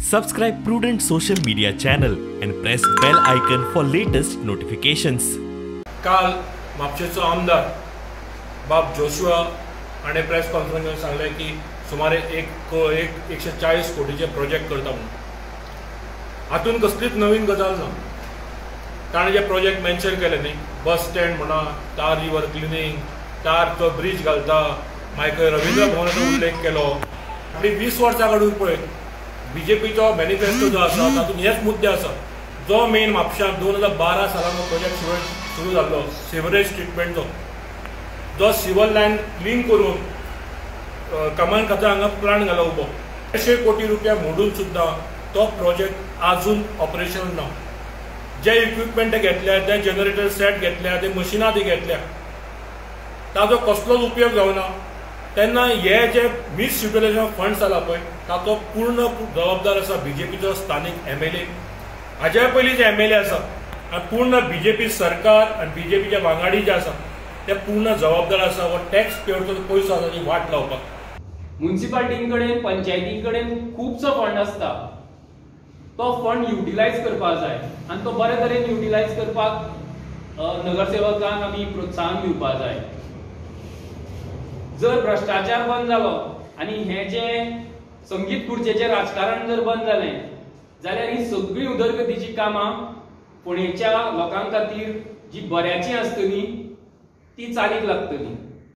Subscribe Prudent social media channel and press bell icon for latest notifications. काल म्हापशेचो आमदार बाब Joshua हाणें press कॉन्फरन्सात सांगलें की सुमारे 140 कोटीचे प्रोजेक्ट करता म्हणून. हातून कसलीच नवीन गजाल ना. ताणें जे प्रोजेक्ट मेन्शन केले न्ही, बस स्टँड म्हणा, तार रिवर क्लिनिंग, तारचो ब्रिज घालता, मागीर रवींद्र भवनाचो उल्लेख केलो. आनी 20 वर्सां काडून पळय बीजेपीचो मॅनिफेस्टो जो आसा तातूंत हेच मुद्दे आसा. जो मेन म्हापशांत 2012 सालान प्रोजेक्ट सुरू जाल्लो सिवरेज ट्रिटमेंटचो, जो सिवर लायन क्लीन करून कमान खात्या हांगा प्लांट घाला उबो 100 कोटी रुपया मोडून सुद्दां तो प्रोजेक्ट आजून ऑपरेशन ना. जे इक्विपमेंट घेतल्या, ते जनरेटर सेट घेतल्या, ते मशिनां ती घेतल्या, ताजो कसलोच उपयोग जावना. तेन्ना हे जे मिसयुटिलायझेशन ऑफ फंड्स जाला पळय, ताचो पूर्ण जबाबदार आसा बीजेपीचो स्थानीक MLA. हाच्या पयलीं जे MLA आसा आनी पूर्ण बीजेपी सरकार आनी बीजेपीचे वांगडी जे आसा ते पूर्ण जबाबदार आसा हो टॅक्स पेयरचो पयसो आसा ती वाट लावपाक. म्युनिसिपालिटीं कडेन, पंचायतीं कडेन खुबसो फंड आसता. तो फंड युटिलायज करपाक जाय आनी तो बरे तरेन युटिलायज करपाक नगरसेवकांक आमी प्रोत्साहन दिवपाक जाय. जर भ्रष्टाचार बंद जालो आनी हे जे संगीत खुर्चेचे राजकारण जर बंद जालें जाल्यार ही सगळी उदरगतीची कामां फोंडेच्या लोकां खातीर जी बऱ्याची आसतली ती चालीक लागतली.